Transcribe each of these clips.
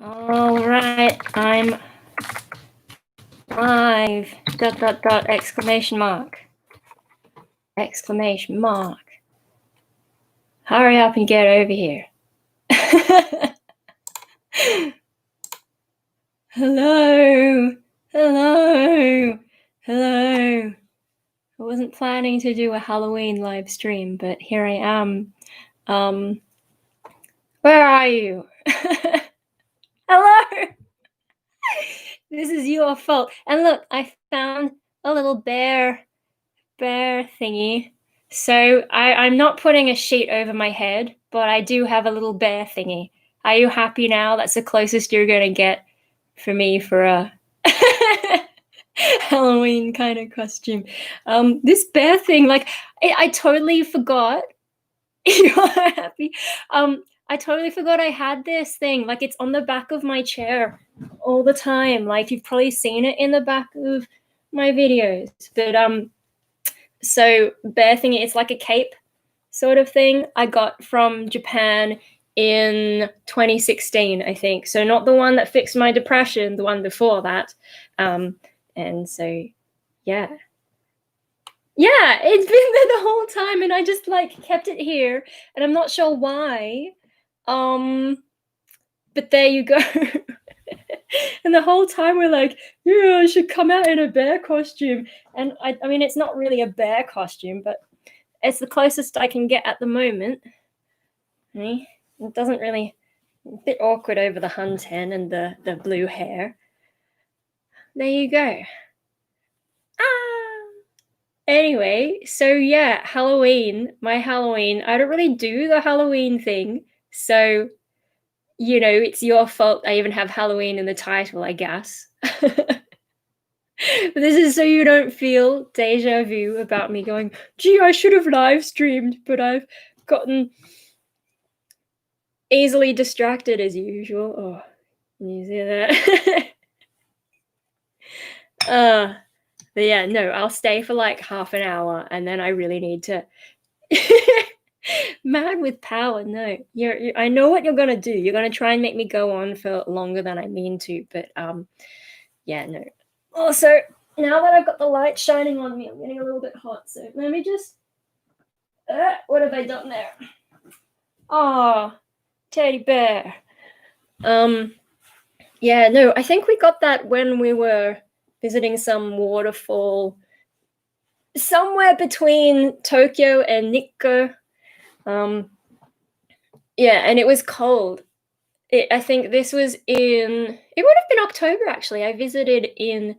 All right, I'm live. ... Exclamation mark. Exclamation mark. Hurry up and get over here. Hello. Hello. Hello. I wasn't planning to do a Halloween live stream, but here I am. Where are you? Hello. This is your fault. And look, I found a little bear thingy. So I'm not putting a sheet over my head, but I do have a little bear thingy. Are you happy now? That's the closest you're gonna get for me for a Halloween kind of costume. This bear thing, like I totally forgot. You are happy. I totally forgot I had this thing. Like it's on the back of my chair all the time. Like you've probably seen it in the back of my videos. But so bear thingy, it's like a cape sort of thing I got from Japan in 2016, I think. So not the one that fixed my depression, the one before that. And so, yeah. Yeah, it's been there the whole time and I just like kept it here and I'm not sure why. But there you go. And the whole time we're like, yeah, I should come out in a bear costume. And I mean, it's not really a bear costume, but it's the closest I can get at the moment. It doesn't really, a bit awkward over the hun ten and the blue hair. There you go. Anyway, so yeah, Halloween, my Halloween. I don't really do the Halloween thing. So, you know, it's your fault I even have Halloween in the title, I guess. But this is so you don't feel deja vu about me going, gee, I should have live streamed, but I've gotten easily distracted as usual. Oh, can you see that? But yeah, no, I'll stay for like half an hour and then I really need to. Mad with power. No, I know what you're gonna do. You're gonna try and make me go on for longer than I mean to, but yeah, no. Also, now that I've got the light shining on me, I'm getting a little bit hot. So let me just. What have I done there? Oh, teddy bear. Yeah, no, I think we got that when we were visiting some waterfall somewhere between Tokyo and Nikko. Yeah, and it was cold. I think this was it would have been October actually. I visited in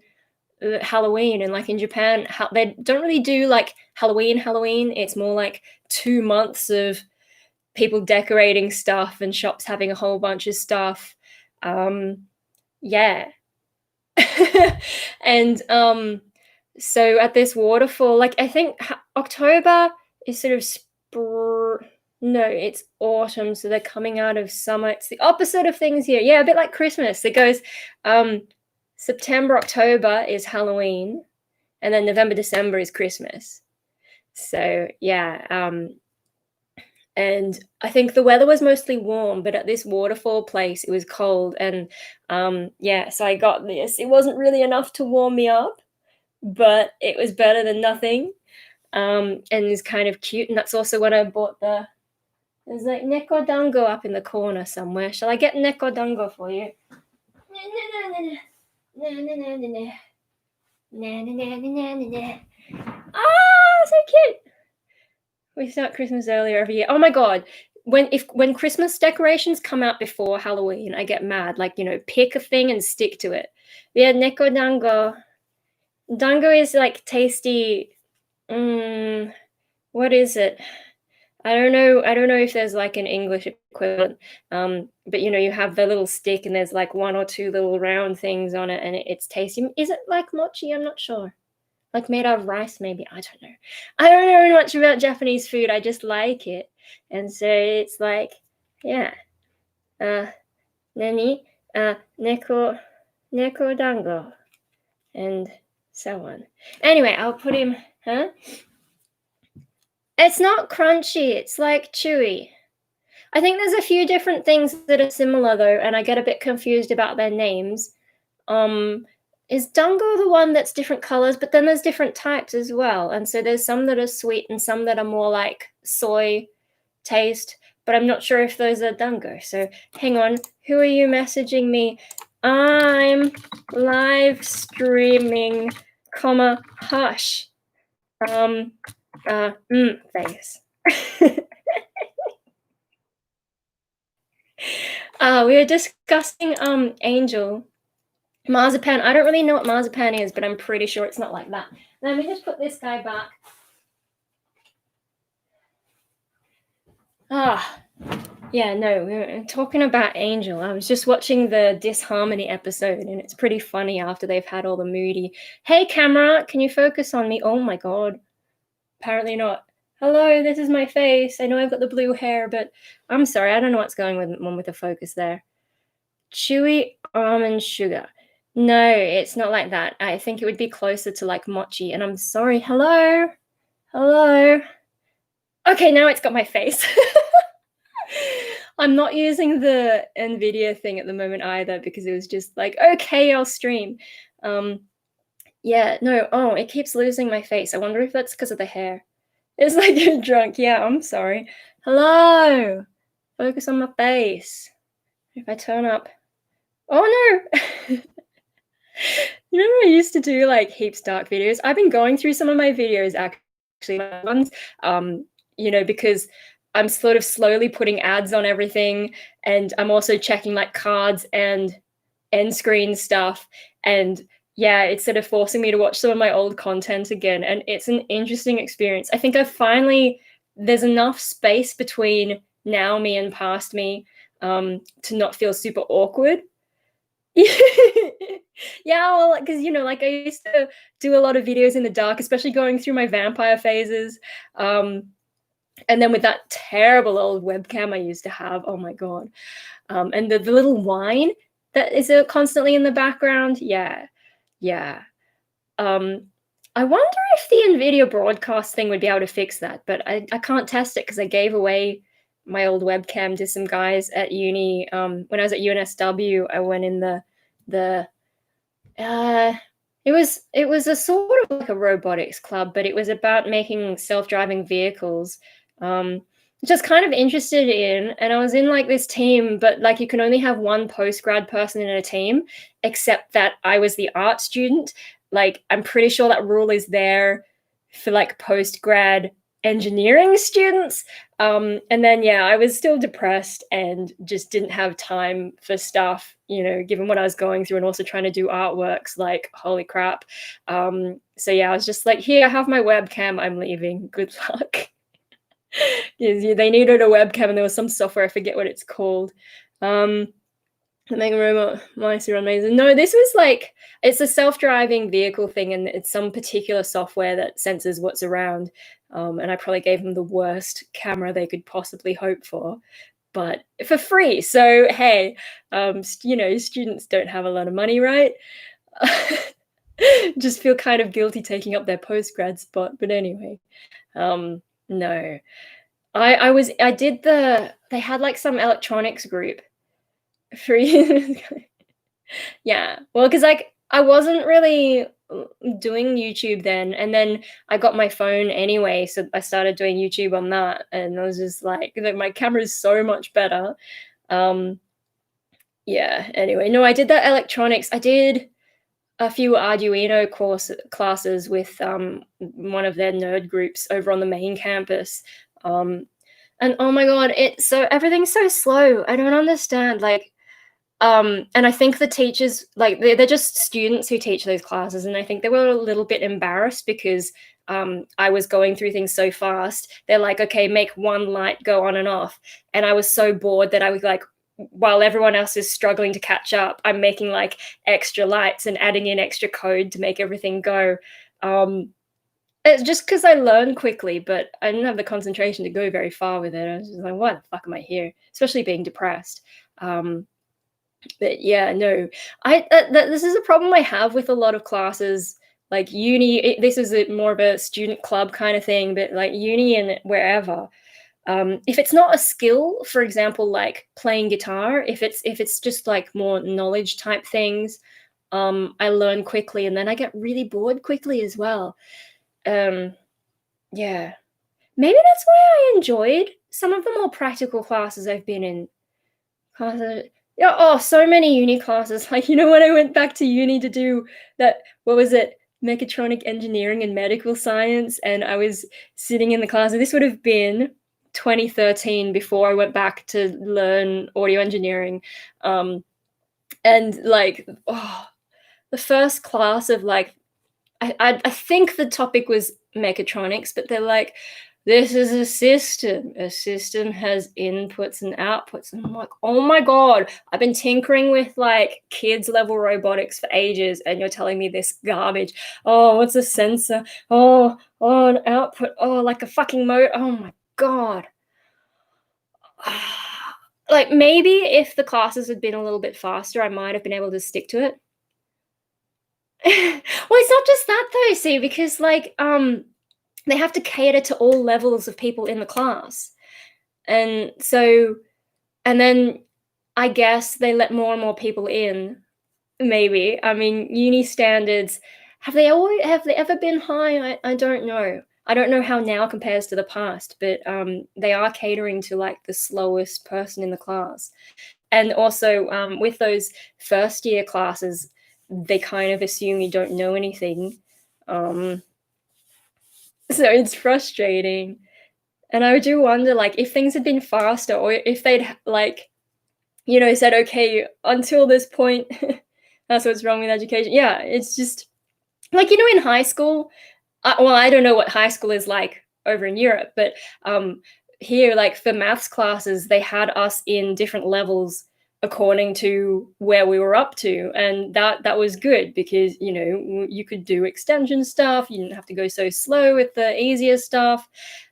Halloween, and like in Japan, they don't really do like Halloween. It's more like 2 months of people decorating stuff and shops having a whole bunch of stuff. Yeah. And so at this waterfall, like I think October is sort of no, it's autumn, so they're coming out of summer. It's the opposite of things here. Yeah, a bit like Christmas. It goes September, October is Halloween, and then November, December is Christmas. So yeah, and I think the weather was mostly warm, but at this waterfall place it was cold. And yeah, so I got this. It wasn't really enough to warm me up, but it was better than nothing. And it's kind of cute. And that's also when I bought there's like neko dango up in the corner somewhere. Shall I get neko dango for you? Ah, so cute. We start Christmas earlier every year. Oh my god. When Christmas decorations come out before Halloween, I get mad. Like, you know, pick a thing and stick to it. Yeah, neko dango. Dango is like tasty. What is it? I don't know if there's like an English equivalent. But you know, you have the little stick and there's like 1 or 2 little round things on it and it's tasty. Is it like mochi? I'm not sure. Like made out of rice, maybe. I don't know. I don't know much about Japanese food. I just like it. And so it's like, yeah. Nani? Neko dango. And so on. Anyway, I'll put him, huh? It's not crunchy. It's like chewy. I think there's a few different things that are similar though, and I get a bit confused about their names. Um, is dango the one that's different colors? But then there's different types as well, and so there's some that are sweet and some that are more like soy taste. But I'm not sure if those are dango. So hang on, who are you messaging me? I'm live streaming, comma hush. Face. We were discussing Angel. Marzipan. I don't really know what marzipan is, but I'm pretty sure it's not like that. Let me just put this guy back. Ah, yeah, no, we were talking about Angel. I was just watching the Disharmony episode, and it's pretty funny after they've had all the moody. Hey, camera, can you focus on me? Oh my god. Apparently not. Hello, this is my face. I know I've got the blue hair, but I'm sorry. I don't know what's going on with the focus there. Chewy almond sugar. No, it's not like that. I think it would be closer to like mochi. And I'm sorry. Hello? Hello? Okay, now it's got my face. I'm not using the NVIDIA thing at the moment either because it was just like, okay, I'll stream. Yeah, no, oh, it keeps losing my face. I wonder if that's because of the hair. It's like you're drunk. Yeah, I'm sorry. Hello? Focus on my face. If I turn up. Oh no! You remember I used to do like heaps dark videos? I've been going through some of my videos actually, my ones, because I'm sort of slowly putting ads on everything, and I'm also checking like cards and end screen stuff. And yeah, it's sort of forcing me to watch some of my old content again, and it's an interesting experience. I think there's enough space between now me and past me to not feel super awkward. Yeah, well, because like I used to do a lot of videos in the dark, especially going through my vampire phases. And then with that terrible old webcam I used to have, oh my god. And the little whine that is constantly in the background. Yeah. Yeah. I wonder if the NVIDIA broadcast thing would be able to fix that, but I can't test it because I gave away my old webcam to some guys at uni. When I was at UNSW, I went in the it was a sort of like a robotics club, but it was about making self-driving vehicles, which I was kind of interested in. And I was in like this team, but like you can only have one post-grad person in a team, except that I was the art student. Like I'm pretty sure that rule is there for like post-grad engineering students. And then yeah, I was still depressed and just didn't have time for stuff, given what I was going through and also trying to do artworks, like holy crap. So yeah, I was just like, here, I have my webcam, I'm leaving. Good luck. Yeah, they needed a webcam and there was some software, I forget what it's called. The Mega Robot Mice are amazing. No, this was like, it's a self-driving vehicle thing, and it's some particular software that senses what's around. And I probably gave them the worst camera they could possibly hope for, but for free. So hey, students don't have a lot of money, right? Just feel kind of guilty taking up their post-grad spot. But anyway, no, they had like some electronics group for years. Yeah. Well, because like I wasn't really doing YouTube then, and then I got my phone anyway, so I started doing YouTube on that, and I was just like, my camera is so much better. Yeah. Anyway, no, I did that electronics. I did a few Arduino classes with one of their nerd groups over on the main campus. And oh my god, everything's so slow. I don't understand. Like, and I think the teachers, like, they're just students who teach those classes, and I think they were a little bit embarrassed because I was going through things so fast. They're like, okay, make one light go on and off. And I was so bored that I was like, while everyone else is struggling to catch up, I'm making like extra lights and adding in extra code to make everything go. It's just because I learn quickly, but I didn't have the concentration to go very far with it. I was just like, why the fuck am I here? Especially being depressed. But yeah, no, this is a problem I have with a lot of classes, like uni. This is more of a student club kind of thing, but like uni and wherever, If it's not a skill, for example, like playing guitar, if it's just like more knowledge type things, I learn quickly and then I get really bored quickly as well. Um, yeah. Maybe that's why I enjoyed some of the more practical classes I've been in. Classes, yeah, oh, so many uni classes. Like, when I went back to uni to do that, what was it? Mechatronic engineering and medical science, and I was sitting in the class, and this would have been 2013 before I went back to learn audio engineering. And like, oh, the first class of like I think the topic was mechatronics, but they're like, "This is a system. A system has inputs and outputs." And I'm like, "Oh my god, I've been tinkering with like kids level robotics for ages, and you're telling me this garbage. Oh, what's a sensor? Oh, an output. Oh, like a fucking motor. Oh my god." Like maybe if the classes had been a little bit faster, I might have been able to stick to it. Well, it's not just that though, see, because like they have to cater to all levels of people in the class. And so and then I guess they let more and more people in, maybe. I mean, uni standards, have they ever been high? I don't know. I don't know how now compares to the past, but they are catering to like the slowest person in the class. And also with those first year classes, they kind of assume you don't know anything. Um, so it's frustrating. And I do wonder, like, if things had been faster or if they'd, like, said, "Okay, until this point, that's what's wrong with education." Yeah, it's just like, in high school, well, I don't know what high school is like over in Europe, but um, here, like for maths classes, they had us in different levels according to where we were up to, and that was good because you could do extension stuff. You didn't have to go so slow with the easier stuff.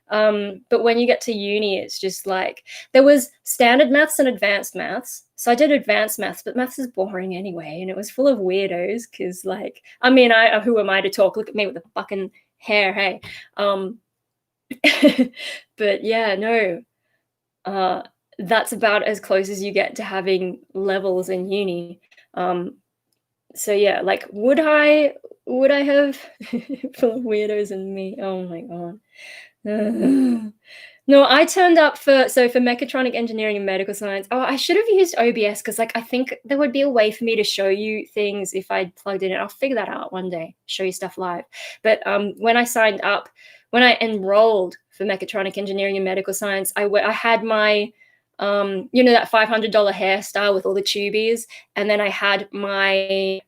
But when you get to uni, it's just like there was standard maths and advanced maths. So I did advanced maths, but maths is boring anyway, and it was full of weirdos. Because, like, I mean, I who am I to talk? Look at me with the fucking hair, hey. Um, but yeah, no, uh, that's about as close as you get to having levels in uni. Um, so yeah, like, would I have full of weirdos and me? Oh my god. No, I turned up for mechatronic engineering and medical science. Oh, I should have used OBS because, like, I think there would be a way for me to show you things if I plugged in. I'll figure that out one day, show you stuff live. But when I signed up, when I enrolled for mechatronic engineering and medical science, I had my that $500 hairstyle with all the tubies, and then I had my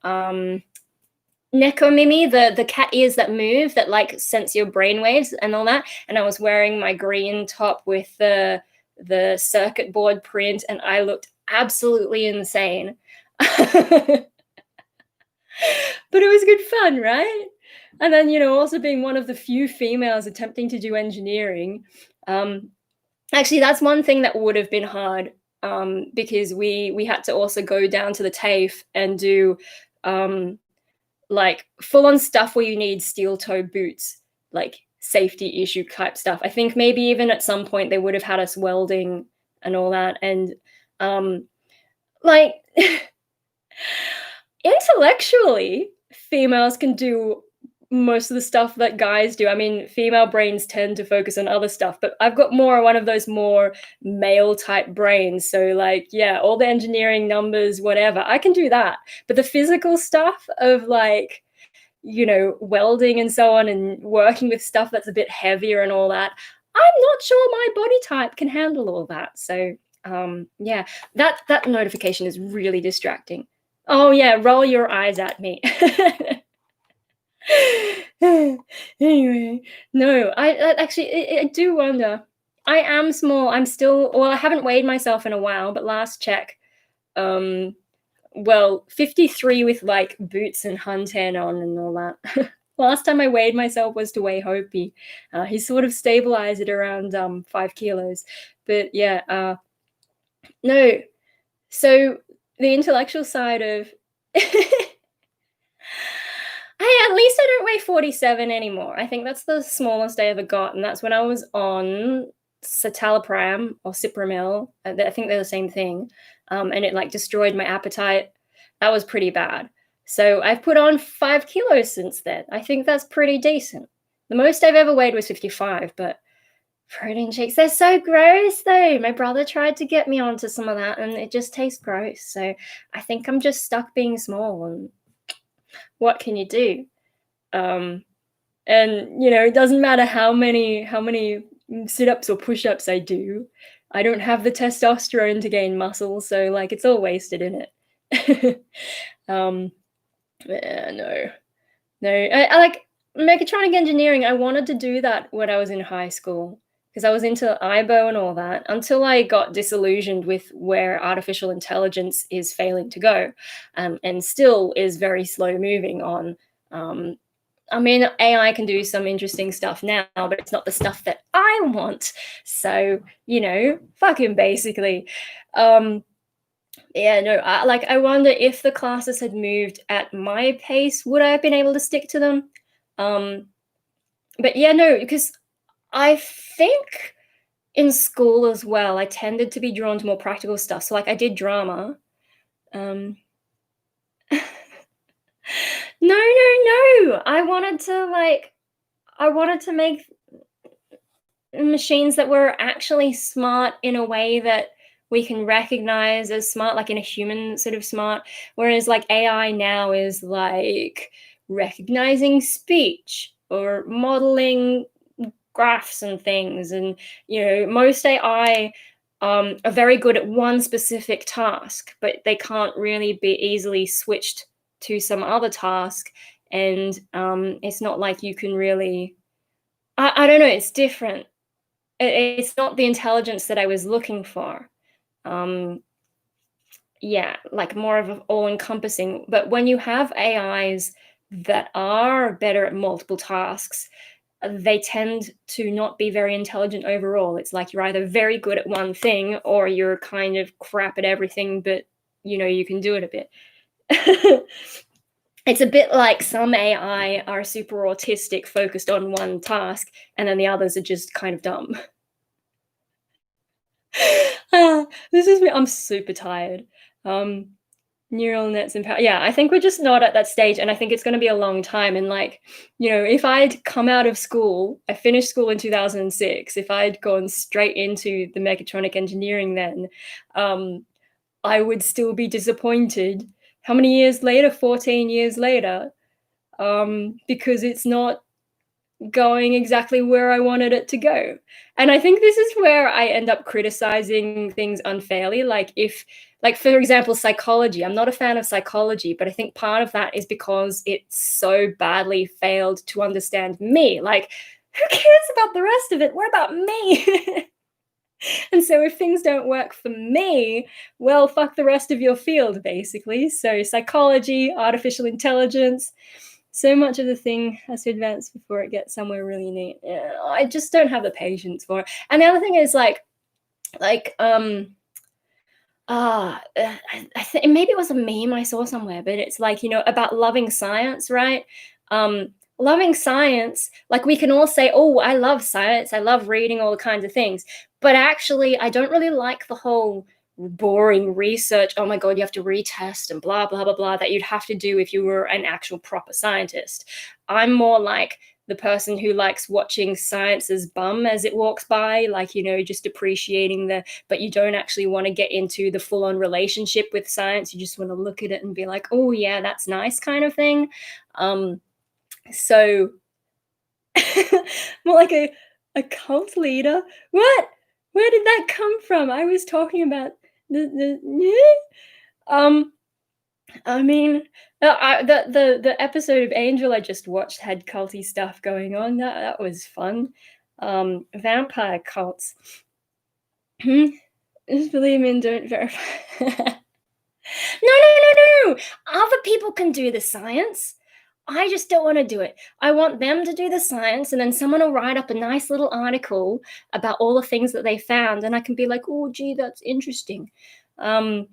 Nekomimi, the cat ears that move, that like sense your brainwaves and all that. And I was wearing my green top with the circuit board print, and I looked absolutely insane. But it was good fun, right? And then, also being one of the few females attempting to do engineering. Um, Actually, that's one thing that would have been hard, because we had to also go down to the TAFE and do um, like full on stuff where you need steel toe boots, like safety issue type stuff. I think maybe even at some point they would have had us welding and all that. And um, like intellectually, females can do most of the stuff that guys do. I mean, female brains tend to focus on other stuff, but I've got one of those more male type brains. So, like, yeah, all the engineering numbers, whatever, I can do that. But the physical stuff of like, welding and so on, and working with stuff that's a bit heavier and all that, I'm not sure my body type can handle all that. So, yeah, that notification is really distracting. Oh yeah, roll your eyes at me. Anyway, no, I actually I do wonder. I am small. I'm still, well, I haven't weighed myself in a while, but last check, um, well, 53 with like boots and huntan on and all that. Last time I weighed myself was to weigh Hopi. He sort of stabilized at around 5 kilos. But yeah, no. So the intellectual side of hey, at least I don't weigh 47 anymore. I think that's the smallest I ever got, and that's when I was on citalopram or Cipramil. I think they're the same thing, and it like destroyed my appetite. That was pretty bad. So I've put on 5 kilos since then. I think that's pretty decent. The most I've ever weighed was 55, but protein shakes, they're so gross though. My brother tried to get me onto some of that and it just tastes gross. So I think I'm just stuck being small and what can you do? Um, and it doesn't matter how many sit-ups or push-ups I do. I don't have the testosterone to gain muscle, so like it's all wasted in it. um, yeah, no. No, I like mechatronic engineering. I wanted to do that when I was in high school because I was into IBO and all that until I got disillusioned with where artificial intelligence is failing to go, and still is very slow moving on. Um, I mean, AI can do some interesting stuff now, but it's not the stuff that I want. So, fuck him, basically. Um, yeah, no, I wonder if the classes had moved at my pace, would I have been able to stick to them? Um, but yeah, no, because I think in school as well, I tended to be drawn to more practical stuff. So like I did drama. Um, no, no, no. I wanted to make machines that were actually smart in a way that we can recognize as smart, like in a human sort of smart. Whereas like AI now is like recognizing speech or modeling graphs and things. And most AI are very good at one specific task, but they can't really be easily switched to some other task. And it's not like you can really. I don't know. It's different. It's not the intelligence that I was looking for. Um, yeah, like more of an all-encompassing. But when you have AIs that are better at multiple tasks, they tend to not be very intelligent overall. It's like you're either very good at one thing or you're kind of crap at everything, but you can do it a bit. It's a bit like some AI are super autistic, focused on one task, and then the others are just kind of dumb. This is me. I'm super tired. Um, neural nets and power. Yeah, I think we're just not at that stage, and I think it's going to be a long time. And like, if I'd come out of school, I finished school in 2006. If I'd gone straight into the mechatronic engineering, then I would still be disappointed. How many years later? 14 years later, because it's not going exactly where I wanted it to go. And I think this is where I end up criticizing things unfairly. Like for example, psychology. I'm not a fan of psychology, but I think part of that is because it so badly failed to understand me. Like, who cares about the rest of it? What about me? And so if things don't work for me, well, fuck the rest of your field, basically. So psychology, artificial intelligence, so much of the thing has to advance before it gets somewhere really neat. Yeah, I just don't have the patience for it. And the other thing is I think maybe it was a meme I saw somewhere, but it's like, about loving science, right? Loving science, like we can all say, oh, I love science, I love reading all the kinds of things. But actually, I don't really like the whole boring research. Oh my God, you have to retest and blah, blah, blah, blah, that you'd have to do if you were an actual proper scientist. I'm more like the person who likes watching science's bum as it walks by, like, just appreciating but you don't actually want to get into the full on relationship with science. You just want to look at it and be like, oh yeah, that's nice kind of thing. So more like a cult leader. What? Where did that come from? I was talking about um I mean, the episode of Angel I just watched had culty stuff going on. That was fun. Vampire cults. Just believe me and don't verify. No, no, no, no. Other people can do the science. I just don't want to do it. I want them to do the science, and then someone will write up a nice little article about all the things that they found, and I can be like, oh, gee, that's interesting. Although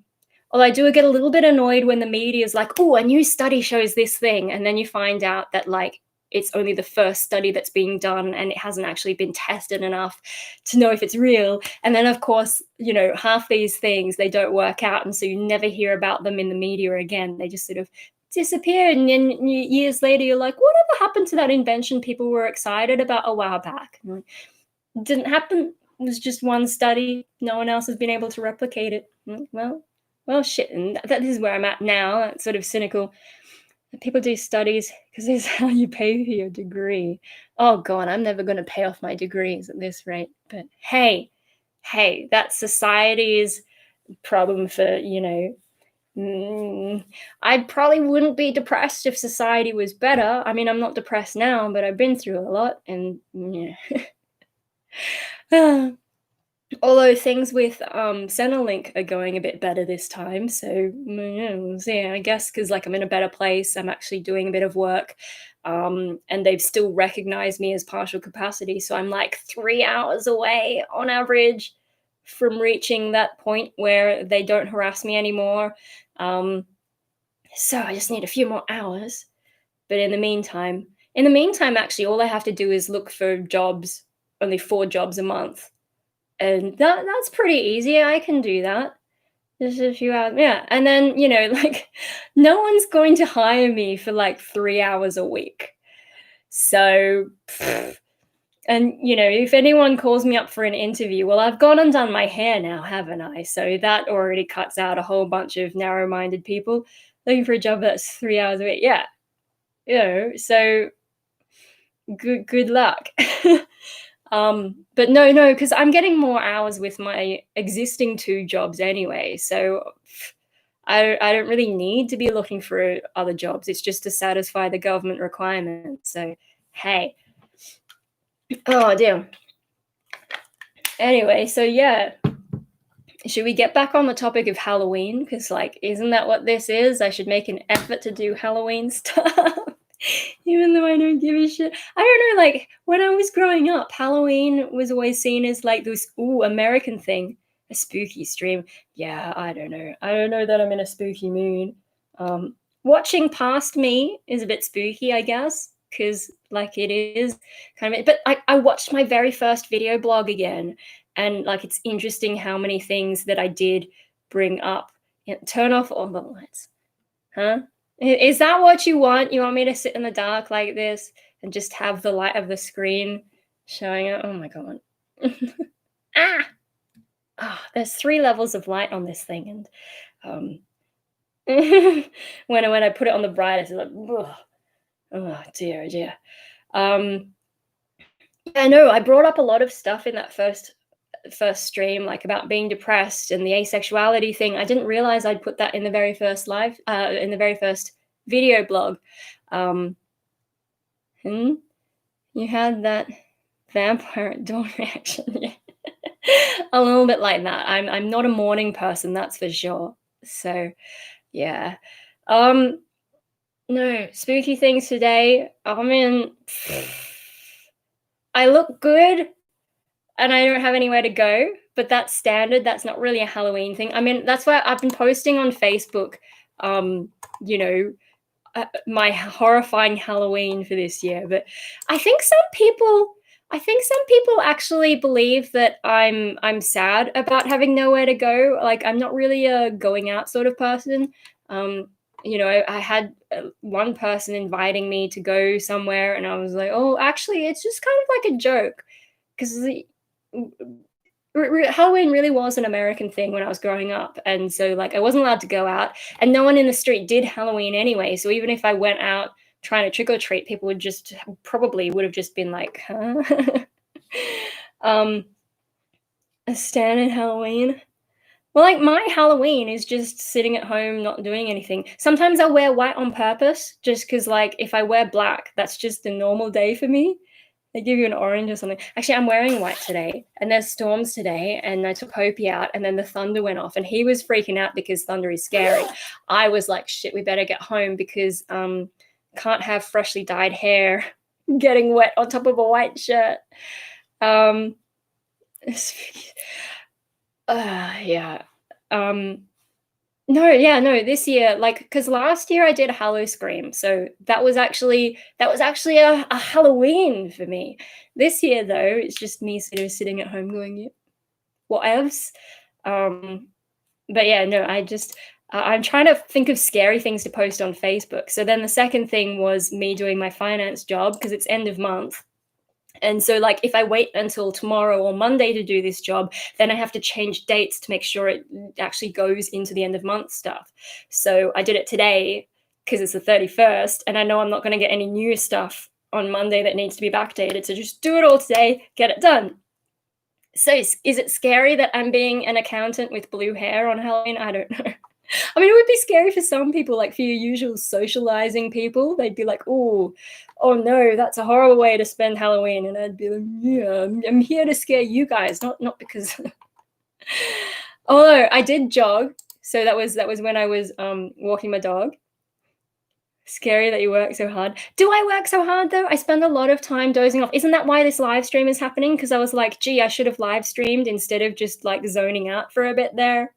I do get a little bit annoyed when the media is like, oh, a new study shows this thing, and then you find out that like it's only the first study that's being done and it hasn't actually been tested enough to know if it's real. And then, of course, half these things, they don't work out. And so you never hear about them in the media again. They just sort of disappeared. And then years later, you're like, whatever happened to that invention people were excited about a while back? Didn't happen. It was just one study. No one else has been able to replicate it. Well, shit. And that is where I'm at now. That's sort of cynical. People do studies because it's how you pay for your degree. Oh, God, I'm never going to pay off my degrees at this rate. But hey, that's society's problem for, I probably wouldn't be depressed if society was better. I mean, I'm not depressed now, but I've been through a lot. And, although things with Centrelink are going a bit better this time, so we'll see. I guess because I'm in a better place, I'm actually doing a bit of work, and they've still recognized me as partial capacity. So I'm 3 hours away on average from reaching that point where they don't harass me anymore. So I just need a few more hours. But in the meantime, actually, all I have to do is look for jobs, only 4 jobs a month. And that's pretty easy. I can do that. Just a few hours. Yeah. And then, no one's going to hire me for 3 hours a week. So, and, if anyone calls me up for an interview, well, I've gone and done my hair now, haven't I? So that already cuts out a whole bunch of narrow-minded people looking for a job that's 3 hours a week. Yeah. So good luck. But no, because I'm getting more hours with my existing 2 jobs anyway. So I don't really need to be looking for other jobs. It's just to satisfy the government requirements. So, hey. Oh, damn. Anyway, so yeah. Should we get back on the topic of Halloween? Because, isn't that what this is? I should make an effort to do Halloween stuff. Even though I don't give a shit. I don't know, when I was growing up, Halloween was always seen as this American thing. A spooky stream. Yeah, I don't know. I don't know that I'm in a spooky mood. Watching past me is a bit spooky, I guess, because it is kind of. But I watched my very first video blog again, and it's interesting how many things that I did bring up. Turn off all the lights. Huh? Is that what you want? You want me to sit in the dark like this and just have the light of the screen showing up? Oh my God. Ah! Oh, there's 3 levels of light on this thing. And when I put it on the brightest, it's ugh. Oh dear. I know I brought up a lot of stuff in that first stream, about being depressed and the asexuality thing. I didn't realize I'd put that in the very first in the very first video blog. You had that vampire at dawn reaction. A little bit like that. I'm not a morning person, that's for sure. So yeah. No, spooky things today. I mean, I look good and I don't have anywhere to go, but that's standard. That's not really a Halloween thing. I mean, that's why I've been posting on Facebook, my horrifying Halloween for this year. But I think some people actually believe that I'm sad about having nowhere to go. I'm not really a going out sort of person. I had one person inviting me to go somewhere, and I was like, oh, actually, it's just kind of like a joke, because Halloween really was an American thing when I was growing up, and so I wasn't allowed to go out, and no one in the street did Halloween anyway. So even if I went out trying to trick or treat, people would have just been like, huh? A standard Halloween. Well, my Halloween is just sitting at home, not doing anything. Sometimes I'll wear white on purpose, just because, if I wear black, that's just a normal day for me. They give you an orange or something. Actually, I'm wearing white today, and there's storms today, and I took Hopi out, and then the thunder went off, and he was freaking out because thunder is scary. I was like, shit, we better get home because can't have freshly dyed hair getting wet on top of a white shirt. Yeah. No, yeah, no, this year, like, because last year I did Hallow Scream, so that was actually a Halloween for me. This year, though, it's just me sort of sitting at home going, "Yeah, whatevs." Um, but yeah, no, I'm trying to think of scary things to post on Facebook. So then the second thing was me doing my finance job because it's end of month. And so, like, if I wait until tomorrow or Monday to do this job, then I have to change dates to make sure it actually goes into the end of month stuff. So I did it today because it's the 31st, and I know I'm not going to get any new stuff on Monday that needs to be backdated. So just do it all today, get it done. So is it scary that I'm being an accountant with blue hair on Halloween? I don't know. I mean, it would be scary for some people, like for your usual socializing people. They'd be like, "Oh, oh no, that's a horrible way to spend Halloween." And I'd be like, "Yeah, I'm here to scare you guys, not because." Although I did jog, so that was when I was walking my dog. Scary that you work so hard. Do I work so hard though? I spend a lot of time dozing off. Isn't that why this live stream is happening? Because I was like, gee, I should have live streamed instead of just like zoning out for a bit there.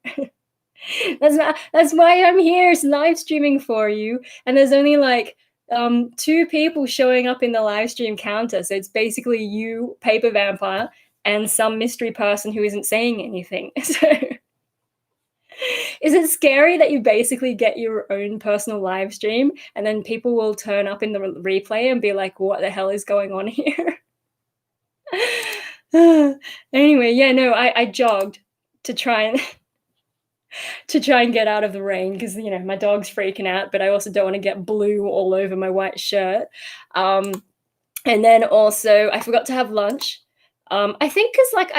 That's why I'm here, live streaming for you. And there's only like two people showing up in the live stream counter. So it's basically you, Paper Vampire, and some mystery person who isn't saying anything. So is it scary that you basically get your own personal live stream and then people will turn up in the replay and be like, what the hell is going on here? Anyway, yeah, no, I jogged to try and get out of the rain because my dog's freaking out, but I also don't want to get blue all over my white shirt. Um, and then also I forgot to have lunch. I think because like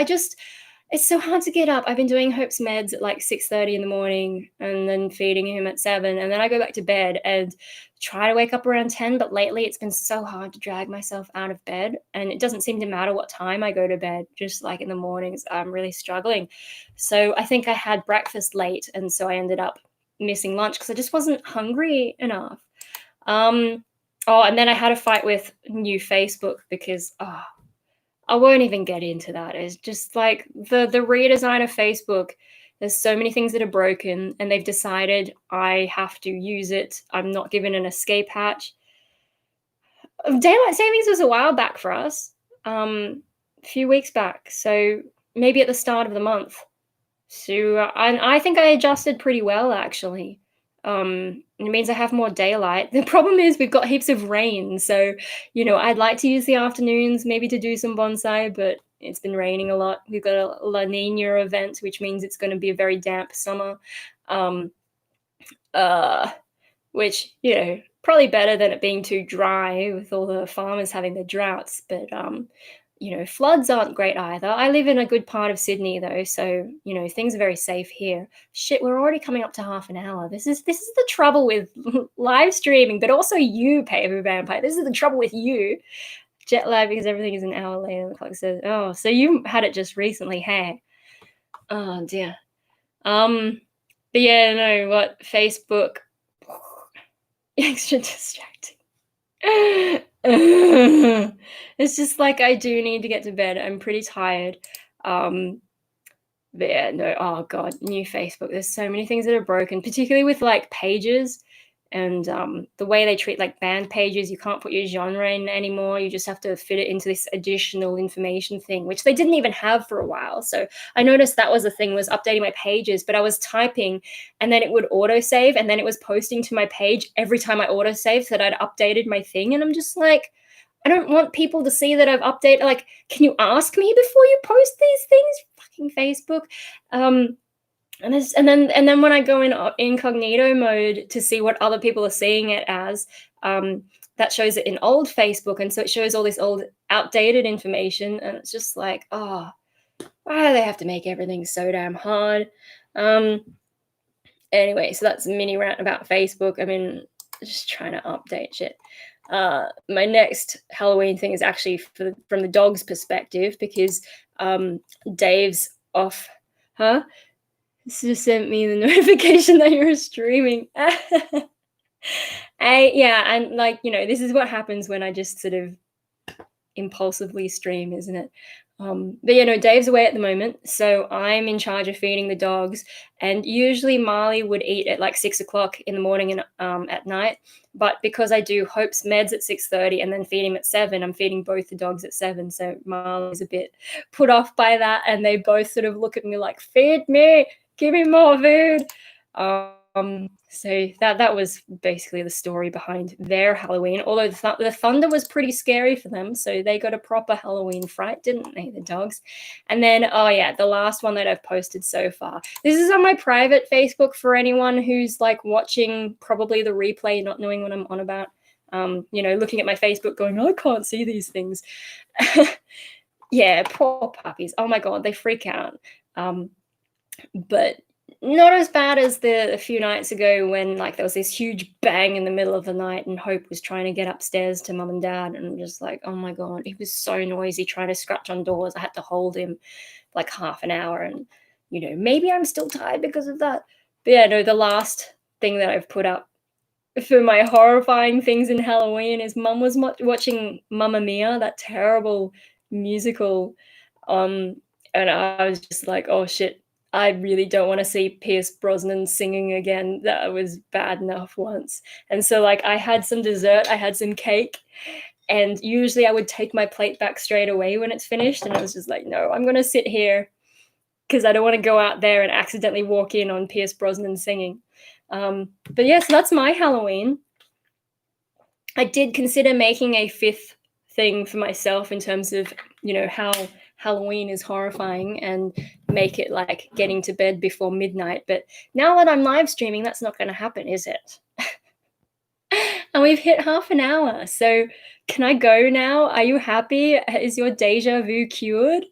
it's so hard to get up. I've been doing Hope's meds at like 6:30 in the morning and then feeding him at 7. And then I go back to bed and try to wake up around 10. But lately it's been so hard to drag myself out of bed. And it doesn't seem to matter what time I go to bed, just like in the mornings, I'm really struggling. So I think I had breakfast late. And so I ended up missing lunch because I just wasn't hungry enough. Um, oh, and then I had a fight with new Facebook because, I won't even get into that. It's just like the redesign of Facebook. There's so many things that are broken, and they've decided I have to use it. I'm not given an escape hatch. Daylight savings was a while back for us, a few weeks back. So maybe at the start of the month. So I think I adjusted pretty well actually. It means I have more daylight. The problem is we've got heaps of rain, so I'd like to use the afternoons maybe to do some bonsai, but it's been raining a lot. We've got a La Nina event, which means it's going to be a very damp summer. Um, uh, which probably better than it being too dry with all the farmers having their droughts, but floods aren't great either. I live in a good part of Sydney though, so things are very safe here. Shit, we're already coming up to half an hour. This is the trouble with live streaming, but also you, Paper Vampire. This is the trouble with you. Jet lag because everything is an hour later. The clock says, oh, so you had it just recently, hey? Oh dear. But yeah, no, what Facebook extra distracting. It's just like I do need to get to bed. I'm pretty tired. But yeah, no, oh god, new Facebook. There's so many things that are broken, particularly with like pages and the way they treat like banned pages. You can't put your genre in anymore. You just have to fit it into this additional information thing, which they didn't even have for a while. So I noticed that was the thing, was updating my pages, but I was typing and then it would autosave and then it was posting to my page every time I autosaved that I'd updated my thing. And I'm just like, I don't want people to see that I've updated. Like, can you ask me before you post these things? Fucking Facebook. And then when I go in incognito mode to see what other people are seeing it as, that shows it in old Facebook, and so it shows all this old outdated information, and it's just like, oh, why do they have to make everything so damn hard? Anyway, so that's a mini rant about Facebook. I mean, just trying to update shit. My next Halloween thing is actually from the dog's perspective because Dave's off. Huh? This just sent me the notification that you're streaming. And like, this is what happens when I just sort of impulsively stream, isn't it? But yeah, no, Dave's away at the moment, so I'm in charge of feeding the dogs. And usually Marley would eat at like 6 o'clock in the morning and at night. But because I do Hope's meds at 6:30 and then feed him at 7, I'm feeding both the dogs at 7. So Marley's a bit put off by that, and they both sort of look at me like, "Feed me, give me more food." So that was basically the story behind their Halloween. Although the thunder was pretty scary for them, so they got a proper Halloween fright, didn't they, the dogs? And then, oh yeah, the last one that I've posted so far. This is on my private Facebook for anyone who's like watching probably the replay, not knowing what I'm on about. Looking at my Facebook, going, I can't see these things. Yeah, poor puppies. Oh my god, they freak out. But not as bad as the a few nights ago when like there was this huge bang in the middle of the night and Hope was trying to get upstairs to mum and dad, and I'm just like, oh my god, he was so noisy trying to scratch on doors. I had to hold him like half an hour, and maybe I'm still tired because of that. But yeah, no, the last thing that I've put up for my horrifying things in Halloween is mum was watching Mamma Mia, that terrible musical. Um, and I was just like, oh shit, I really don't want to see Pierce Brosnan singing again. That was bad enough once. And so, like, I had some dessert, I had some cake, and usually I would take my plate back straight away when it's finished. And I was just like, no, I'm going to sit here because I don't want to go out there and accidentally walk in on Pierce Brosnan singing. But yes, that's my Halloween. I did consider making a fifth thing for myself in terms of, how Halloween is horrifying and make it like getting to bed before midnight. But now that I'm live streaming, that's not going to happen, is it? And we've hit half an hour. So can I go now? Are you happy? Is your deja vu cured?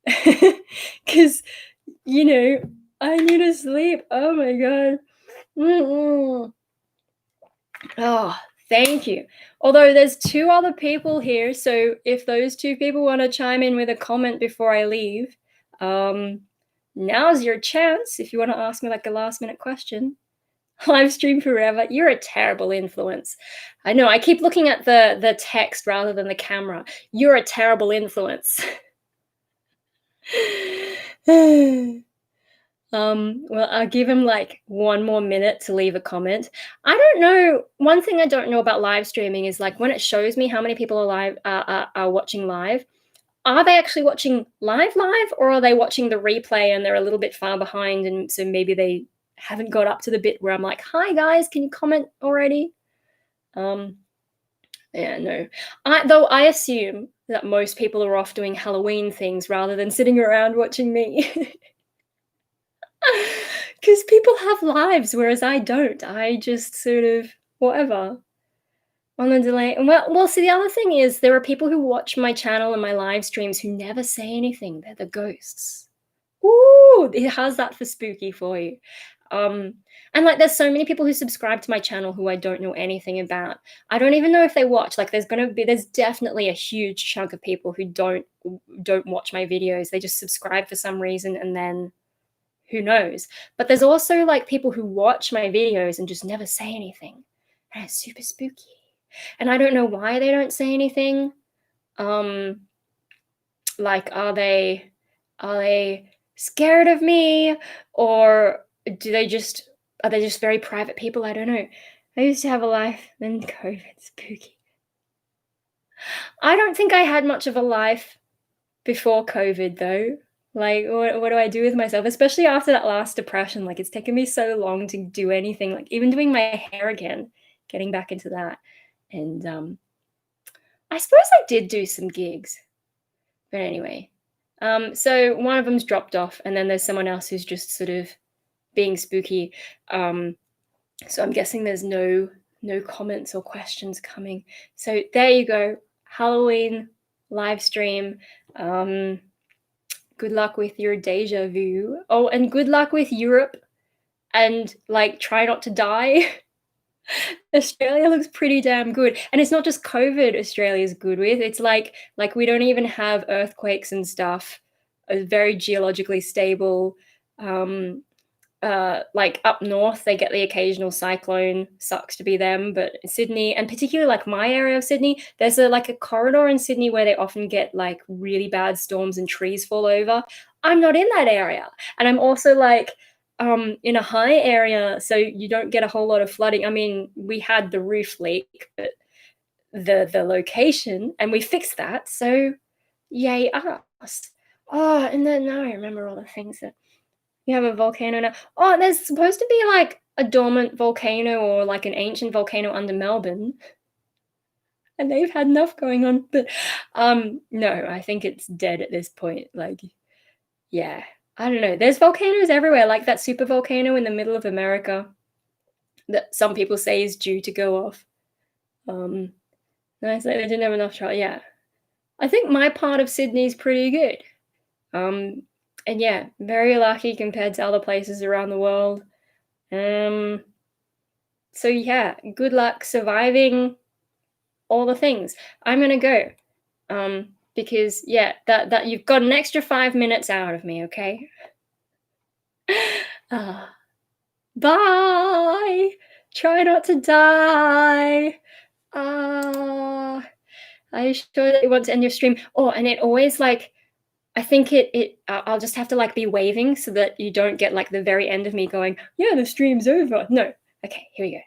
Because, I need to sleep. Oh my God. Mm-mm. Oh, thank you. Although there's two other people here, so if those two people want to chime in with a comment before I leave, now's your chance if you want to ask me like a last minute question. Live stream forever. You're a terrible influence. I know. I keep looking at the text rather than the camera. You're a terrible influence. Well, I'll give him like one more minute to leave a comment. I don't know. One thing I don't know about live streaming is like when it shows me how many people are live are watching live. Are they actually watching live, or are they watching the replay and they're a little bit far behind, and so maybe they haven't got up to the bit where I'm like, "Hi guys, can you comment already?" Yeah, no. Though I assume that most people are off doing Halloween things rather than sitting around watching me. Because people have lives, whereas I don't. I just sort of whatever on the delay. Well, see, the other thing is there are people who watch my channel and my live streams who never say anything. They're the ghosts. Ooh, how's that for spooky for you? And like, there's so many people who subscribe to my channel who I don't know anything about. I don't even know if they watch. Like, there's definitely a huge chunk of people who don't watch my videos. They just subscribe for some reason, and then who knows? But there's also like people who watch my videos and just never say anything. And it's super spooky. And I don't know why they don't say anything. Like are they scared of me, or are they just very private people? I don't know. I used to have a life, then COVID, spooky. I don't think I had much of a life before COVID though. Like, what do I do with myself? Especially after that last depression. Like, it's taken me so long to do anything, like even doing my hair again, getting back into that. And I suppose I did do some gigs. But anyway. So one of them's dropped off, and then there's someone else who's just sort of being spooky. So I'm guessing there's no comments or questions coming. So there you go. Halloween live stream. Good luck with your deja vu. Oh, and good luck with Europe. And like, try not to die. Australia looks pretty damn good. And it's not just COVID Australia's good with. It's like we don't even have earthquakes and stuff. A very geologically stable. like up north, they get the occasional cyclone. Sucks to be them, but in Sydney, and particularly like my area of Sydney, there's a like a corridor in Sydney where they often get like really bad storms and trees fall over. I'm not in that area, and I'm also like in a high area, so you don't get a whole lot of flooding. I mean, we had the roof leak, but the location, and we fixed that. So yay us. Oh, and then now I remember all the things that you have a volcano now. Oh, there's supposed to be like a dormant volcano or like an ancient volcano under Melbourne, and they've had enough going on. But no, I think it's dead at this point. Like, yeah, I don't know. There's volcanoes everywhere, like that super volcano in the middle of America that some people say is due to go off. Um, and I say they didn't have enough try. Yeah, I think my part of Sydney's pretty good. Um, and yeah, very lucky compared to other places around the world. Um, so yeah, good luck surviving all the things. I'm gonna go. Because yeah, that you've got an extra 5 minutes out of me, okay? Ah, bye. Try not to die. Ah, are you sure that you want to end your stream? Oh, and it always like I think I'll just have to like be waving so that you don't get like the very end of me going, yeah, the stream's over. No. Okay, here we go.